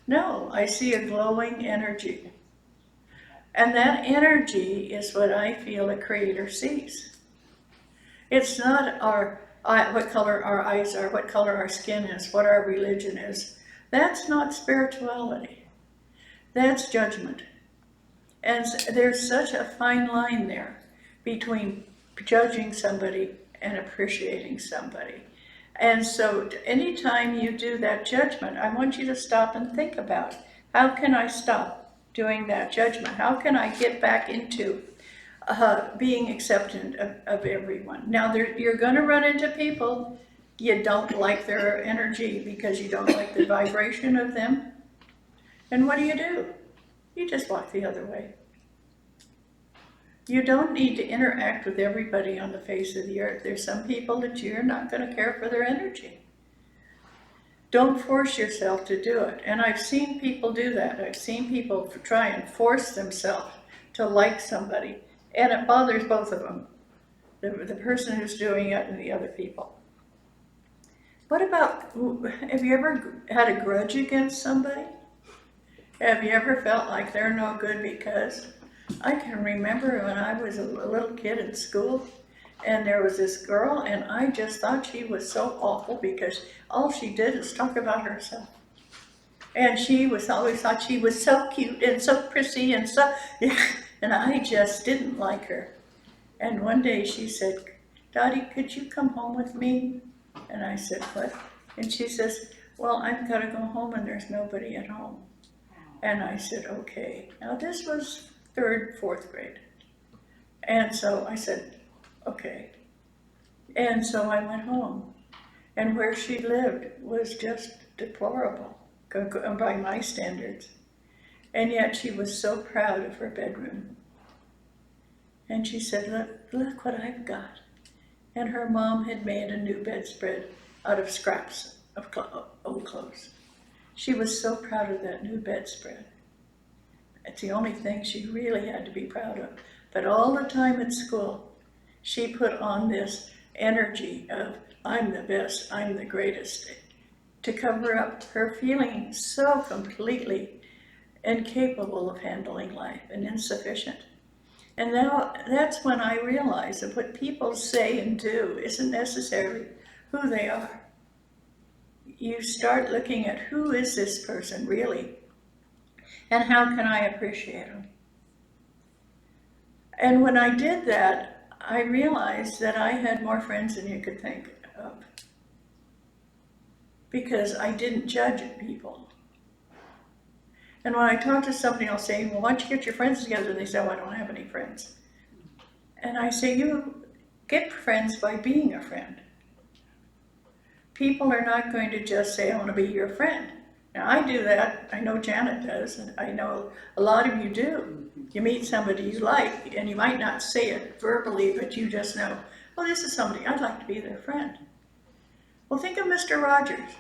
No, I see a glowing energy. And that energy is what I feel a creator sees. It's not what color our eyes are, what color our skin is, what our religion is. That's not spirituality. That's judgment. And there's such a fine line there between judging somebody and appreciating somebody. And so anytime you do that judgment, I want you to stop and think about, how can I stop doing that judgment? How can I get back into being acceptant of everyone? Now, you're going to run into people you don't like their energy because you don't like the vibration of them. And what do? You just walk the other way. You don't need to interact with everybody on the face of the earth. There's some people that you're not going to care for their energy. Don't force yourself to do it. And I've seen people do that. I've seen people try and force themselves to like somebody. And it bothers both of them, the person who's doing it and the other people. What about, have you ever had a grudge against somebody? Have you ever felt like they're no good because? I can remember when I was a little kid in school and there was this girl and I just thought she was so awful because all she did is talk about herself. And she was always thought she was so cute and so prissy and so, and I just didn't like her. And one day she said, "Dottie, could you come home with me?" And I said, "What?" And she says, "Well, I've got to go home and there's nobody at home." And I said, "Okay." Now this was 3rd, 4th grade. And so I said, "Okay." And so I went home. And where she lived was just deplorable by my standards. And yet she was so proud of her bedroom. And she said, look what I've got. And her mom had made a new bedspread out of scraps of old clothes. She was so proud of that new bedspread. It's the only thing she really had to be proud of. But all the time at school, she put on this energy of, I'm the best, I'm the greatest, to cover up her feeling so completely incapable of handling life and insufficient. And now that's when I realized that what people say and do isn't necessarily who they are. You start looking at who is this person really, and how can I appreciate them? And when I did that, I realized that I had more friends than you could think of, because I didn't judge people. And when I talk to somebody, I'll say, well, why don't you get your friends together? And they say, oh, I don't have any friends. And I say, you get friends by being a friend. People are not going to just say, I want to be your friend. Now, I do that. I know Janet does, and I know a lot of you do. You meet somebody you like, and you might not say it verbally, but you just know, well, this is somebody I'd like to be their friend. Well, think of Mr. Rogers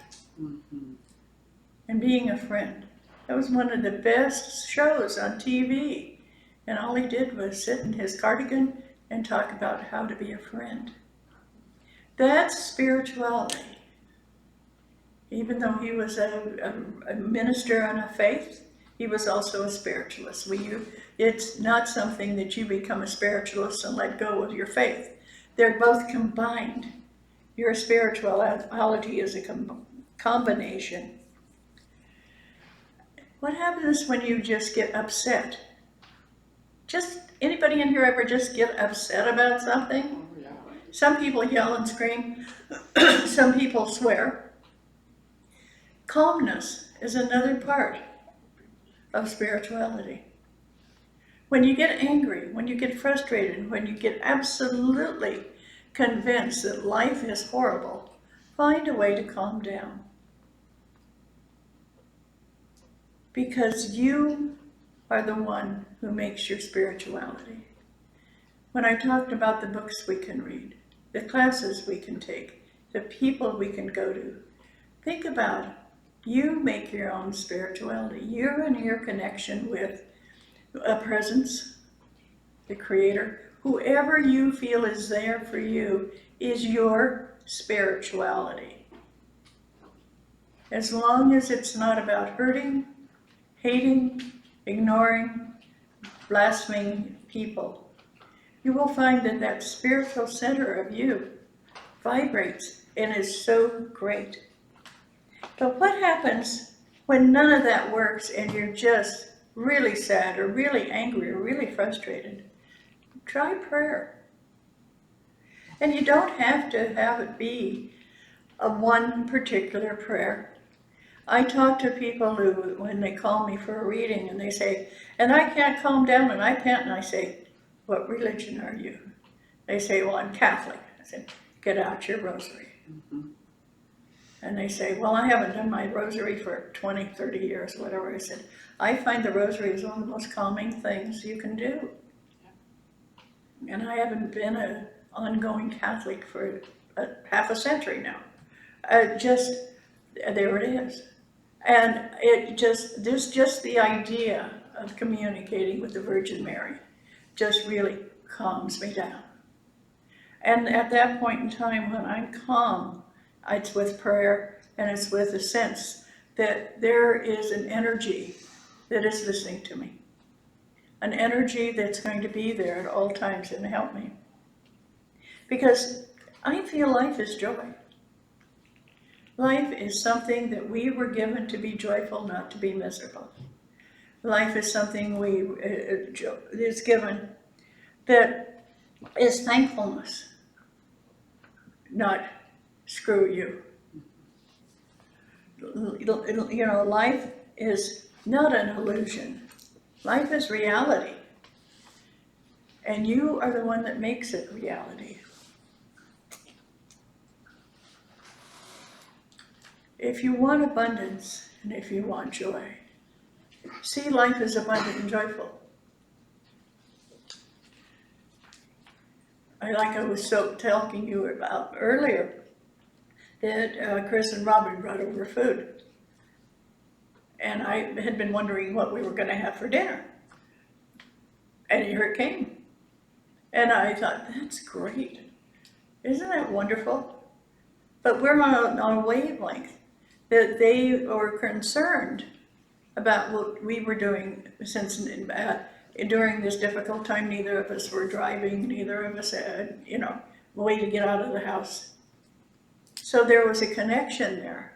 and being a friend. That was one of the best shows on TV. And all he did was sit in his cardigan and talk about how to be a friend. That's spirituality. Even though he was a minister on a faith, he was also a spiritualist. It's not something that you become a spiritualist and let go of your faith. They're both combined. Your spirituality is a combination. What happens when you just get upset? Just anybody in here ever just get upset about something? Some people yell and scream. Some people swear. Calmness is another part of spirituality. When you get angry, when you get frustrated, when you get absolutely convinced that life is horrible, find a way to calm down. Because you are the one who makes your spirituality. When I talked about the books we can read, the classes we can take, the people we can go to, think about you make your own spirituality. You and your connection with a presence, the Creator, whoever you feel is there for you is your spirituality. As long as it's not about hurting, hating, ignoring, blaspheming people, you will find that that spiritual center of you vibrates and is so great. But what happens when none of that works and you're just really sad or really angry or really frustrated? Try prayer. And you don't have to have it be a one particular prayer. I talk to people who, when they call me for a reading and they say, and I can't calm down and I can't, and I say, what religion are you? They say, well, I'm Catholic. I said, get out your rosary. And they say, well, I haven't done my rosary for 20, 30 years, whatever. I said, I find the rosary is one of the most calming things you can do. And I haven't been an ongoing Catholic for half a century now. There it is. And there's just the idea of communicating with the Virgin Mary just really calms me down. And at that point in time when I'm calm, it's with prayer and it's with a sense that there is an energy that is listening to me. An energy that's going to be there at all times and help me. Because I feel life is joy. Life is something that we were given to be joyful, not to be miserable. Life is something is given that is thankfulness, not screw you. You know, life is not an illusion. Life is reality. And you are the one that makes it reality. If you want abundance and if you want joy, see life as abundant and joyful. I was so talking you about earlier, that Chris and Robin brought over food. And I had been wondering what we were going to have for dinner. And here it came. And I thought, that's great. Isn't that wonderful? But we're on a wavelength that they were concerned about what we were doing since during this difficult time. Neither of us were driving, neither of us had, a way to get out of the house. So there was a connection there.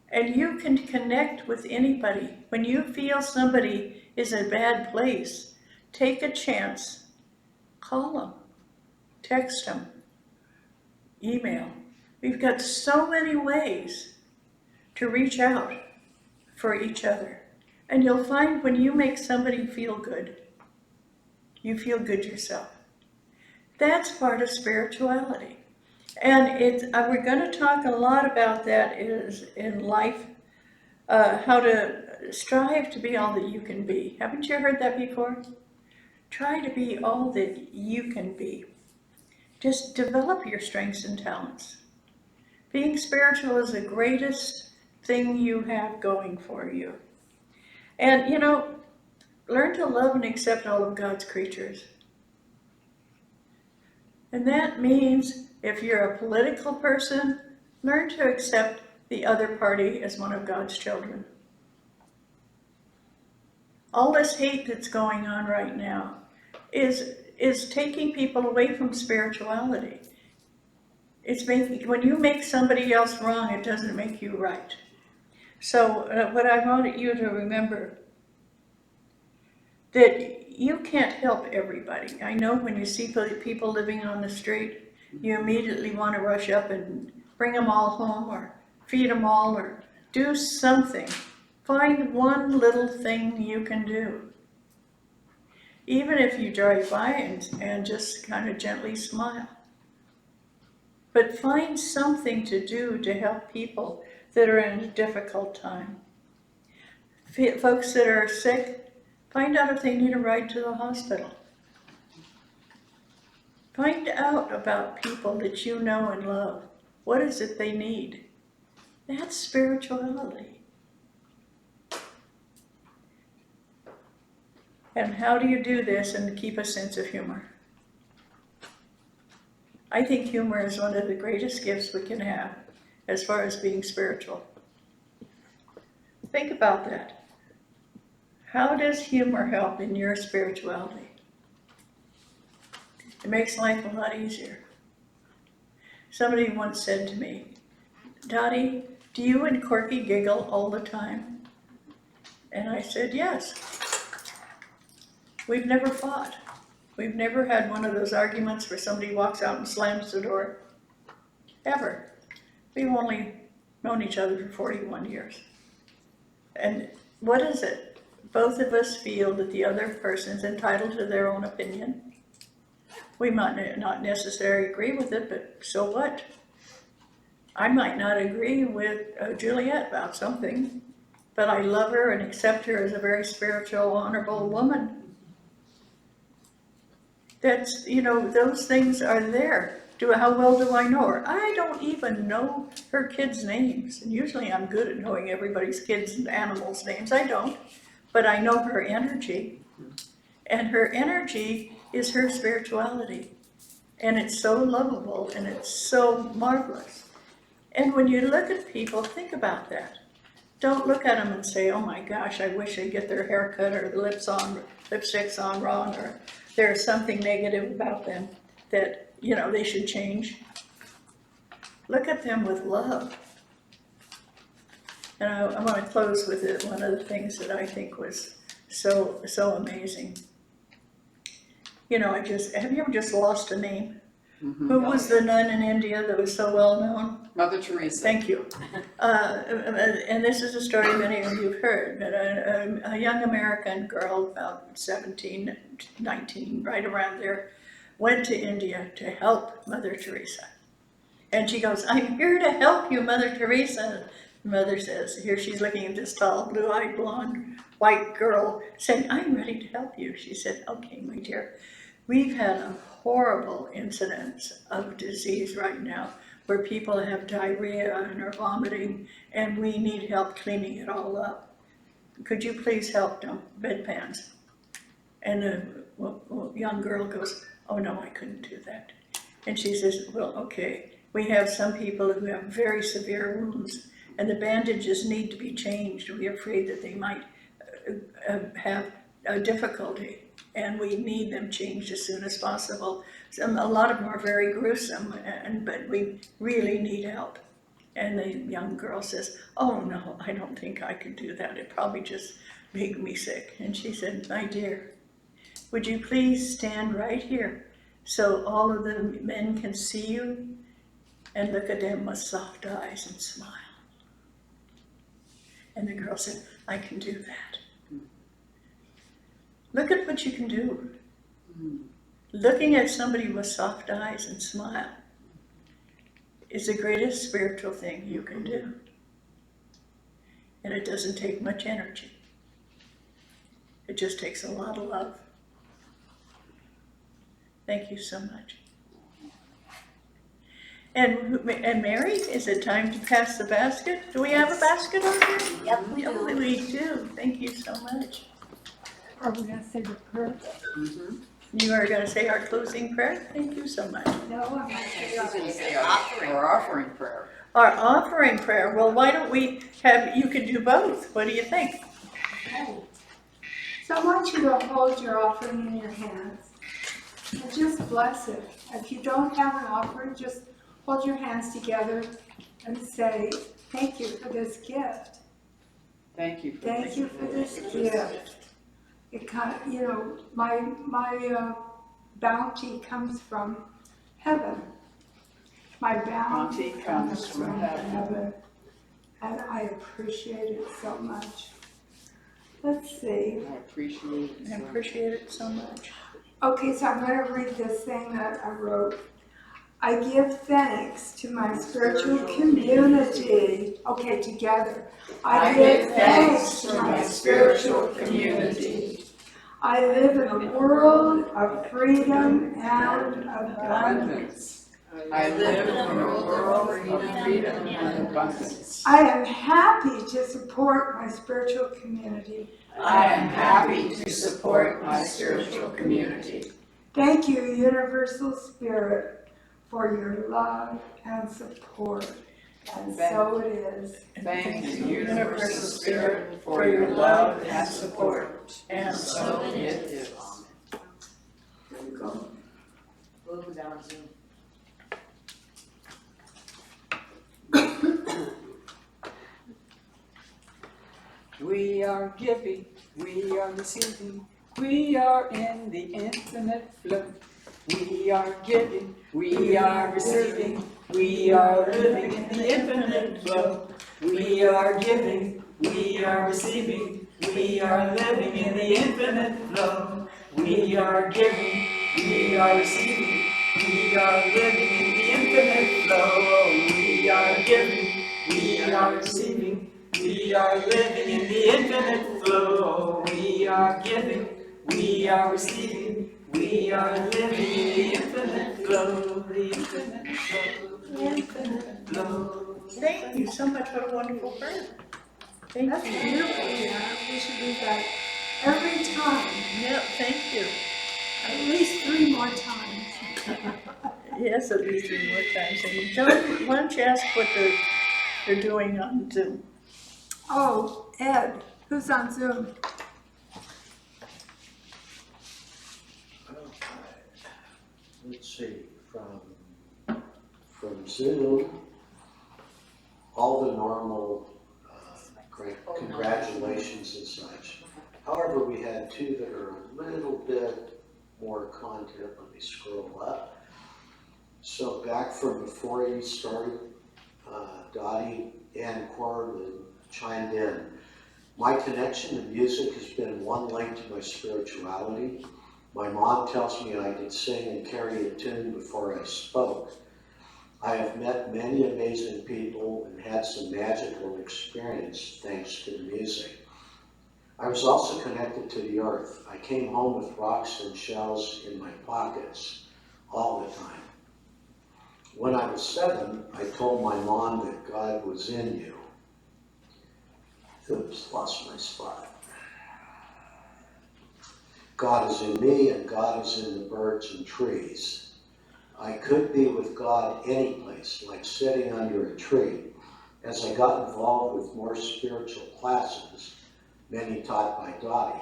And you can connect with anybody. When you feel somebody is in a bad place, take a chance, call them, text them, email. We've got so many ways to reach out for each other. And you'll find when you make somebody feel good, you feel good yourself. That's part of spirituality. And we're going to talk a lot about that in life, how to strive to be all that you can be. Haven't you heard that before? Try to be all that you can be. Just develop your strengths and talents. Being spiritual is the greatest thing you have going for you. And, learn to love and accept all of God's creatures. And that means if you're a political person, learn to accept the other party as one of God's children. All this hate that's going on right now is taking people away from spirituality. When you make somebody else wrong, it doesn't make you right. So what I want you to remember, that you can't help everybody. I know when you see people living on the street, you immediately want to rush up and bring them all home or feed them all or do something. Find one little thing you can do. Even if you drive by and just kind of gently smile. But find something to do to help people that are in a difficult time. Folks that are sick, find out if they need a ride to the hospital. Find out about people that you know and love. What is it they need? That's spirituality. And how do you do this and keep a sense of humor? I think humor is one of the greatest gifts we can have as far as being spiritual. Think about that. How does humor help in your spirituality? It makes life a lot easier. Somebody once said to me, Dottie, do you and Corky giggle all the time? And I said, yes. We've never fought. We've never had one of those arguments where somebody walks out and slams the door. Ever. We've only known each other for 41 years. And what is it? Both of us feel that the other person's entitled to their own opinion. We might not necessarily agree with it, but so what? I might not agree with Juliet about something, but I love her and accept her as a very spiritual, honorable woman. That's, those things are there. How well do I know her? I don't even know her kids' names. And usually I'm good at knowing everybody's kids' and animals' names. I don't. But I know her energy. And her energy is her spirituality. And it's so lovable and it's so marvelous. And when you look at people, think about that. Don't look at them and say, oh my gosh, I wish they'd get their hair cut or the lipstick's on wrong, or there's something negative about them that, they should change. Look at them with love. And I want to close with it. One of the things that I think was so amazing. Have you ever just lost a name? Mm-hmm. Who was the nun in India that was so well known? Mother Teresa. Thank you. And this is a story many of you have heard, but a young American girl, about 17, 19, right around there, went to India to help Mother Teresa. And she goes, I'm here to help you, Mother Teresa. Mother says, here she's looking at this tall, blue-eyed, blonde, white girl, saying, I'm ready to help you. She said, okay, my dear, we've had a horrible incidence of disease right now where people have diarrhea and are vomiting, and we need help cleaning it all up. Could you please help them, bedpans? And the young girl goes, oh no, I couldn't do that. And she says, well, okay, we have some people who have very severe wounds and the bandages need to be changed. We're afraid that they might have a difficulty and we need them changed as soon as possible. A lot of them are very gruesome, but we really need help. And the young girl says, oh no, I don't think I could do that. It probably just make me sick. And she said, my dear, would you please stand right here so all of the men can see you and look at them with soft eyes and smile. And the girl said, I can do that. Look at what you can do. Looking at somebody with soft eyes and smile is the greatest spiritual thing you can do. And it doesn't take much energy. It just takes a lot of love. Thank you so much. And Mary, is it time to pass the basket? Do we have a basket over here? Yep, we Yeah, do. we do. Thank you so much. Are we gonna say the prayer? You are going to say our closing prayer? Thank you so much. No, I'm gonna say She's our gonna say our offering prayer. Our offering prayer. Well, why don't we have, you can do both. What do you think? okay. So I want you to hold your offering in your hands and just bless it. If you don't have an offering, just hold your hands together and say, thank you for this gift. Thank you for Thank you for this gift. It kind of, you know, my bounty comes from heaven. My bounty comes from heaven. And I appreciate it so much. Let's see. I appreciate I appreciate it so much. Okay, so I'm going to read this thing that I wrote. I give thanks to my spiritual community. Okay, together. I give thanks to my spiritual community. I live in a world of freedom and abundance. I live in a world of freedom and abundance. I am happy to support my spiritual community. I am happy to support my spiritual community. Thank you, Universal Spirit, for your love and support. And so it is. Thank you, Universal Spirit, for your love and support. And so it is. Here we go. Move down Zoom. We are giving, we are receiving, we are in the infinite flow. We are giving, we are receiving, we are living in the infinite flow. We are giving, we are receiving, we are living in the infinite flow. We are giving, we are receiving, we are living in the infinite flow. We are giving, we are receiving, we are living in the infinite flow. We are giving, we are receiving, we are living in the infinite flow. The infinite flow, the infinite flow. Thank you so much. What a wonderful prayer. Thank That's you. beautiful, yeah. We should do that every time, Yeah, thank you. at least 3 more times. Yes, at least 3 more times. And John, why don't you ask what they're doing on Zoom? Oh, Ed, who's on Zoom? Let's see, from Zoom, all the normal congratulations and such. However, we had 2 that are a little bit more content. Let me scroll up. So back from before you started, Dottie and Corbin chimed in. My connection to music has been one link to my spirituality. My mom tells me I could sing and carry a tune before I spoke. I have met many amazing people and had some magical experience thanks to the music. I was also connected to the earth. I came home with rocks and shells in my pockets all the time. When I was 7, I told my mom that God was in you. Oops, lost my spot. God is in me and God is in the birds and trees. I could be with God any place, like sitting under a tree. As I got involved with more spiritual classes, many taught by Doti,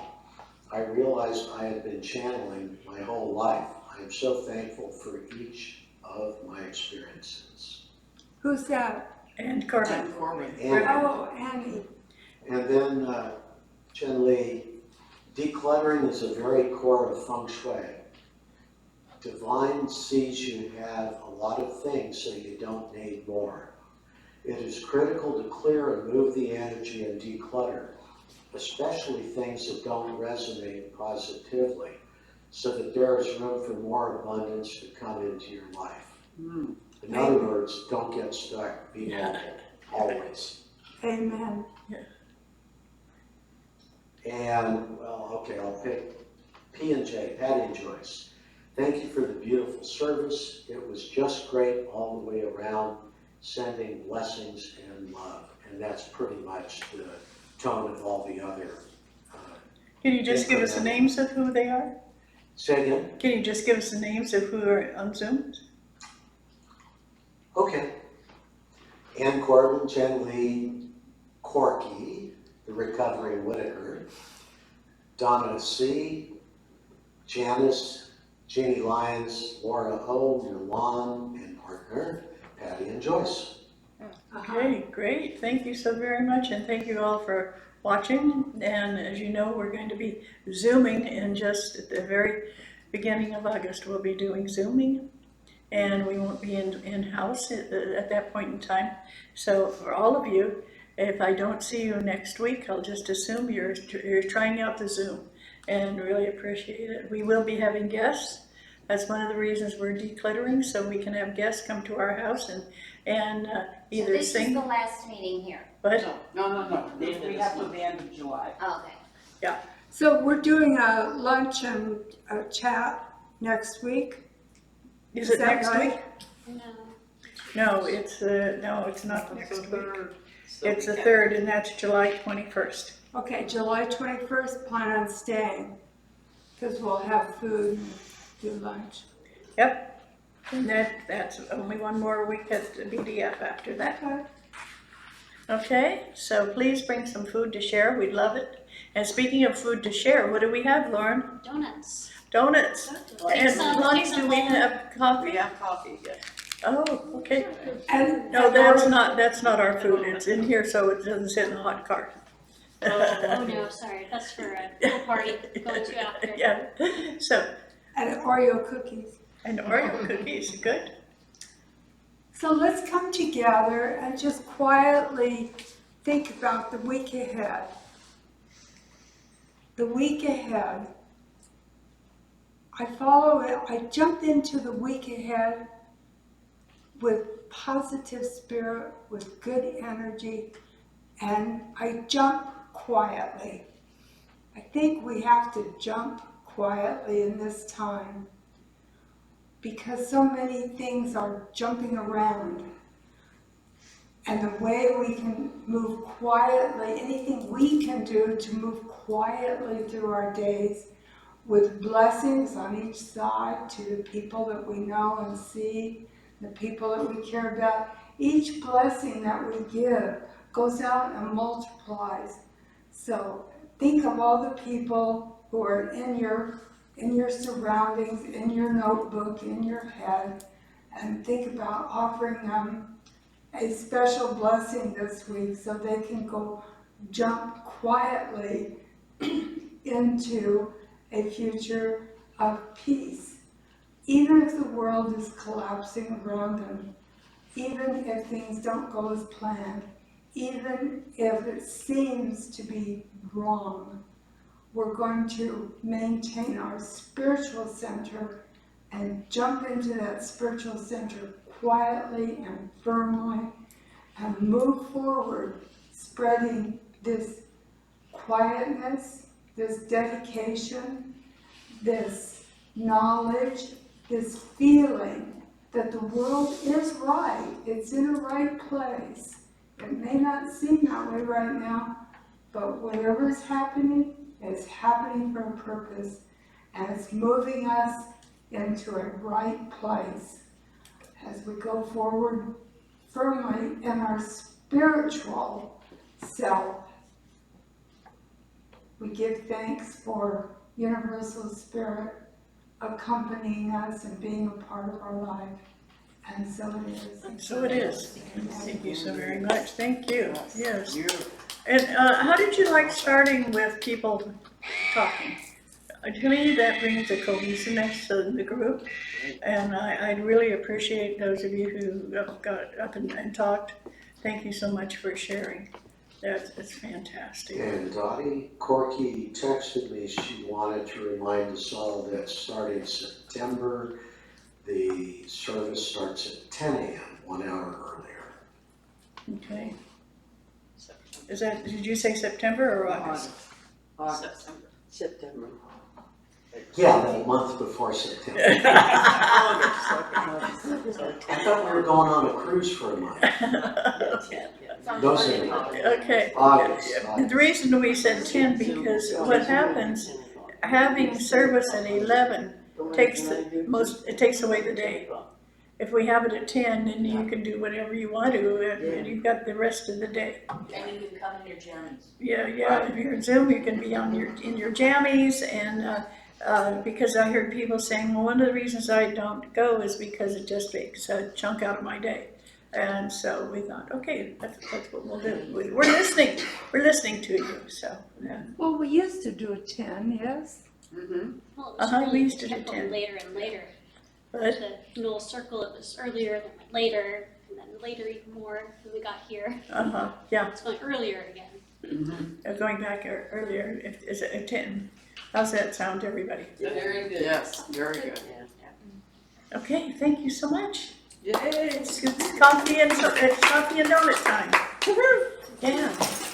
I realized I had been channeling my whole life. I am so thankful for each of my experiences. Who's that? And Corbin. And Corbin. And, Oh, Annie. and then Chen Li, decluttering is a very core of feng shui. Divine sees you have a lot of things, so you don't need more. It is critical to clear and move the energy and declutter, especially things that don't resonate positively, so that there is room for more abundance to come into your life. In other words, don't get stuck, be mobile, always. Amen. And, well, okay, I'll pick P&J, Patty and Joyce. Thank you for the beautiful service. It was just great all the way around, sending blessings and love. And that's pretty much the tone of all the other. Can you just give us the names of who they are? Say again? Can you just give us the names of who are on Zoom? Okay. Ann Corbin, Chen Li, Corky, the recovering Whitaker, Donna C., Janice, Jeannie Lyons, Laura O., Milan, and partner, Patty and Joyce. Okay, great. Thank you so very much, and thank you all for watching. And as you know, we're going to be Zooming in just at the very beginning of August. We'll be doing Zooming, and we won't be in-house at that point in time. So for all of you, if I don't see you next week, I'll just assume you're trying out the Zoom, and really appreciate it. We will be having guests. That's one of the reasons we're decluttering, so we can have guests come to our house and either So this sing. is the last meeting here. But No. We have till the end of July. Oh, okay. So we're doing a lunch and a chat next week. is it that next right? week? No. No, it's not next week. It's the 3rd, and that's July 21st. Okay, July 21st, plan on staying, because we'll have food and do lunch. Yep. And that's only one more week at the BDF after that. Okay. Okay, so please bring some food to share. We'd love it. And speaking of food to share, what do we have, Lauren? Donuts. Donuts. Take And some, lunch, take some do we home. have coffee? Yeah, coffee, yeah. Oh, okay. And No, that's not our food. It's in here, so it doesn't sit in the hot cart. Oh no, sorry, that's for a pool party going to after. Yeah, so, and Oreo cookies. and Oreo cookies, good. So let's come together and just quietly think about the week ahead. The week ahead. I jump into the week ahead with positive spirit, with good energy, and I jump quietly. I think we have to jump quietly in this time because so many things are jumping around. And the way we can move quietly, anything we can do to move quietly through our days with blessings on each side to the people that we know and see, the people that we care about. Each blessing that we give goes out and multiplies. So think of all the people who are in your surroundings, in your notebook, in your head, and think about offering them a special blessing this week so they can go jump quietly into a future of peace. Even if the world is collapsing around them, even if things don't go as planned, even if it seems to be wrong, we're going to maintain our spiritual center and jump into that spiritual center quietly and firmly and move forward, spreading this quietness, this dedication, this knowledge, this feeling that the world is right, it's in a right place. It may not seem that way right now, but whatever is happening for a purpose, and it's moving us into a right place as we go forward firmly in our spiritual self. We give thanks for Universal Spirit accompanying us and being a part of our life. And so it is. And so it is. Thank you so very much. Thank you. Yes. And how did you like starting with people talking? To me, that brings a cohesiveness to the group. And I really appreciate those of you who have got up and talked. Thank you so much for sharing. That's fantastic. And Dottie Corky texted me, she wanted to remind us all that starting September, the service starts at 10 a.m., 1 hour earlier. Okay. Is that, did you say September or August? September. Yeah, the month before September. I thought we were going on a cruise for a month. No, sir. Okay. August. The reason we said 10, because what happens, having service at 11 it takes away the day. If we have it at 10, then you can do whatever you want to, and you've got the rest of the day. And you can come in your jammies. Yeah, if you're in Zoom, you can be in your jammies, and because I heard people saying, well, one of the reasons I don't go is because it just takes a chunk out of my day. And so we thought, okay, that's what we'll do. We're listening to you, so, yeah. Well, we used to do a 10, yes? Well, it was really, we used to do kept 10. going later and later. But, The Newell Circle, it was earlier, then went later, and then later even more when we got here. yeah, It's going earlier again. going back earlier, is it at 10? How's that sound to everybody? Very good. Yes, very good. Okay, thank you so much. Yay! It's coffee and donut time. Yeah.